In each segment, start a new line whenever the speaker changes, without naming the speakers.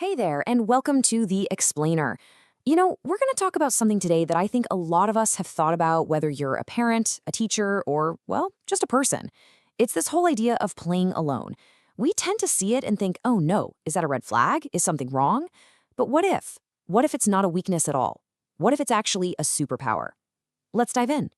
Hey there, and welcome to The Explainer. We're going to talk about something today that I think a lot of us have thought about, whether you're a parent, a teacher, or, well, just a person. It's this whole idea of playing alone. We tend to see it and think, oh no, is that a red flag? Is something wrong? But what if? What if it's not a weakness at all? What if it's actually a superpower? Let's dive in.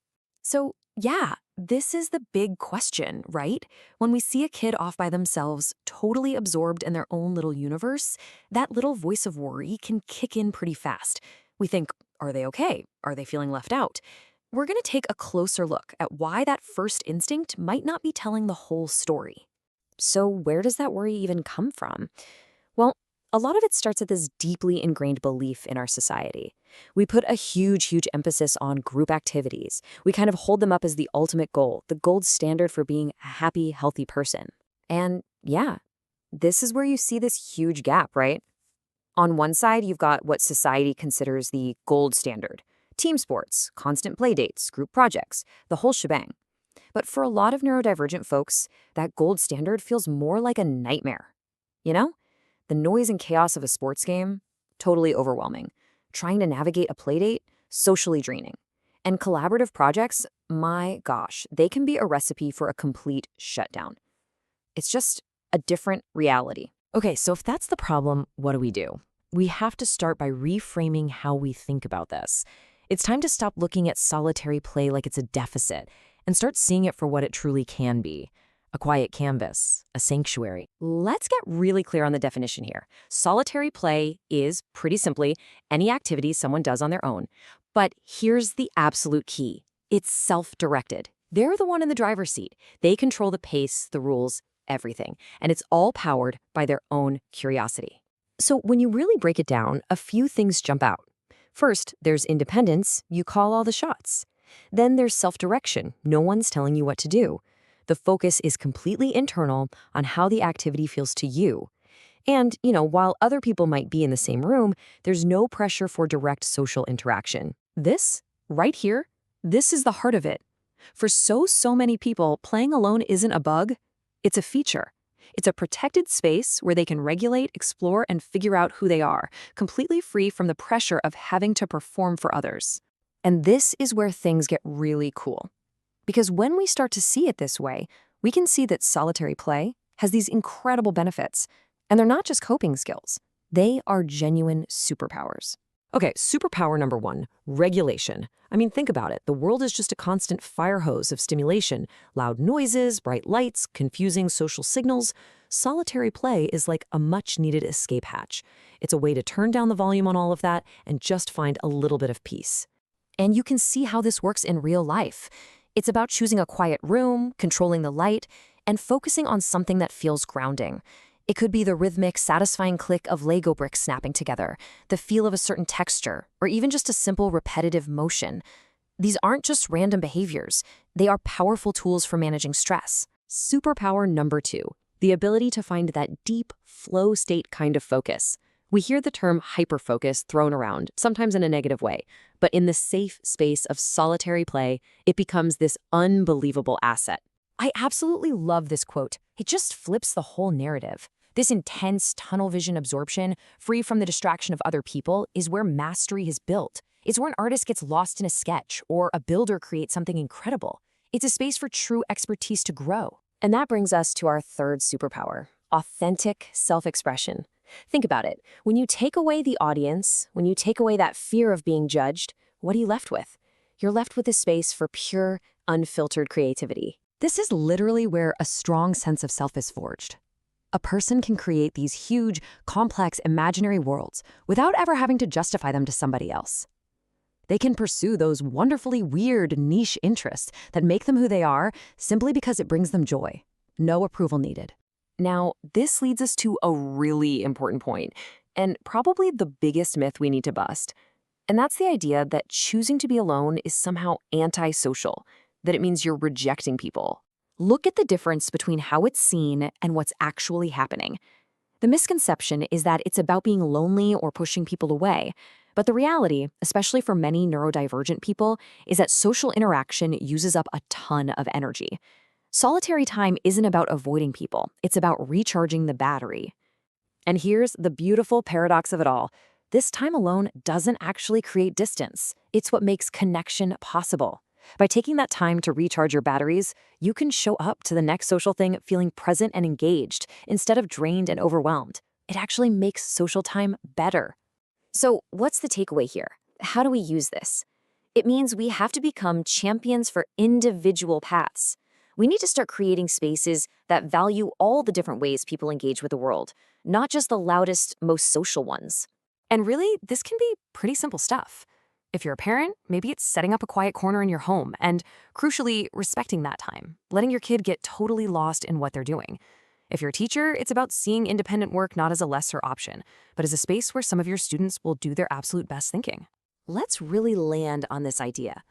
So, yeah, this is the big question, right? When we see a kid off by themselves, totally absorbed in their own little universe, that little voice of worry can kick in pretty fast. We think, are they okay? Are they feeling left out? We're going to take a closer look at why that first instinct might not be telling the whole story. So, where does that worry even come from? Well, a lot of it starts at this deeply ingrained belief in our society. We put a huge emphasis on group activities. We kind of hold them up as the ultimate goal, the gold standard for being a happy, healthy person. And yeah, this is where you see this huge gap, right? On one side, you've got what society considers the gold standard: team sports, constant play dates, group projects, the whole shebang. But for a lot of neurodivergent folks, that gold standard feels more like a nightmare. You know? The noise and chaos of a sports game, totally overwhelming. Trying to navigate a playdate, socially draining. And collaborative projects, my gosh, they can be a recipe for a complete shutdown. It's just a different reality.
Okay, so if that's the problem, what do? We have to start by reframing how we think about this. It's time to stop looking at solitary play like it's a deficit and start seeing it for what it truly can be: a quiet canvas, a sanctuary.
Let's get really clear on the definition here. Solitary play is, pretty simply, any activity someone does on their own. But here's the absolute key. It's self-directed. They're the one in the driver's seat. They control the pace, the rules, everything. And it's all powered by their own curiosity. So when you really break it down, a few things jump out. First, there's independence. You call all the shots. Then there's self-direction. No one's telling you what to do. The focus is completely internal on how the activity feels to you. And, while other people might be in the same room, there's no pressure for direct social interaction. This, right here, this is the heart of it. For so many people, playing alone isn't a bug, it's a feature. It's a protected space where they can regulate, explore, and figure out who they are, completely free from the pressure of having to perform for others. And this is where things get really cool. Because when we start to see it this way, we can see that solitary play has these incredible benefits. And they're not just coping skills. They are genuine superpowers.
Okay, superpower number one, regulation. I mean, think about it. The world is just a constant fire hose of stimulation: loud noises, bright lights, confusing social signals. Solitary play is like a much-needed escape hatch. It's a way to turn down the volume on all of that and just find a little bit of peace.
And you can see how this works in real life. It's about choosing a quiet room, controlling the light, and focusing on something that feels grounding. It could be the rhythmic, satisfying click of Lego bricks snapping together, the feel of a certain texture, or even just a simple repetitive motion. These aren't just random behaviors. They are powerful tools for managing stress. Superpower number two, the ability to find that deep, flow state kind of focus. We hear the term hyperfocus thrown around, sometimes in a negative way, but in the safe space of solitary play, it becomes this unbelievable asset. I absolutely love this quote. It just flips the whole narrative. This intense tunnel vision absorption, free from the distraction of other people, is where mastery is built. It's where an artist gets lost in a sketch or a builder creates something incredible. It's a space for true expertise to grow. And that brings us to our third superpower: authentic self-expression. Think about it. When you take away the audience, when you take away that fear of being judged, what are you left with? You're left with a space for pure, unfiltered creativity. This is literally where a strong sense of self is forged. A person can create these huge, complex, imaginary worlds without ever having to justify them to somebody else. They can pursue those wonderfully weird niche interests that make them who they are simply because it brings them joy. No approval needed. Now, this leads us to a really important point, and probably the biggest myth we need to bust. And that's the idea that choosing to be alone is somehow antisocial, that it means you're rejecting people. Look at the difference between how it's seen and what's actually happening. The misconception is that it's about being lonely or pushing people away. But the reality, especially for many neurodivergent people, is that social interaction uses up a ton of energy. Solitary time isn't about avoiding people. It's about recharging the battery. And here's the beautiful paradox of it all. This time alone doesn't actually create distance. It's what makes connection possible. By taking that time to recharge your batteries, you can show up to the next social thing feeling present and engaged instead of drained and overwhelmed. It actually makes social time better. So, what's the takeaway here? How do we use this? It means we have to become champions for individual paths. We need to start creating spaces that value all the different ways people engage with the world, not just the loudest, most social ones. And really, this can be pretty simple stuff. If you're a parent, maybe it's setting up a quiet corner in your home and, crucially, respecting that time, letting your kid get totally lost in what they're doing. If you're a teacher, it's about seeing independent work not as a lesser option, but as a space where some of your students will do their absolute best thinking. Let's really land on this idea.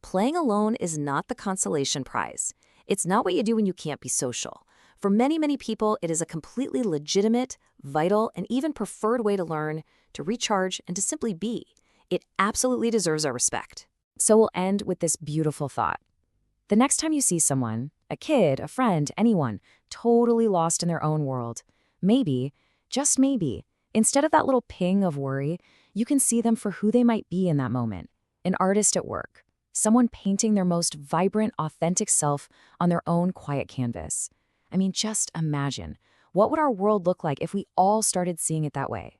Playing alone is not the consolation prize. It's not what you do when you can't be social. For many, many people, it is a completely legitimate, vital, and even preferred way to learn, to recharge, and to simply be. It absolutely deserves our respect. So we'll end with this beautiful thought. The next time you see someone, a kid, a friend, anyone, totally lost in their own world, maybe, just maybe, instead of that little ping of worry, you can see them for who they might be in that moment. An artist at work, someone painting their most vibrant, authentic self on their own quiet canvas. I mean, just imagine, what would our world look like if we all started seeing it that way?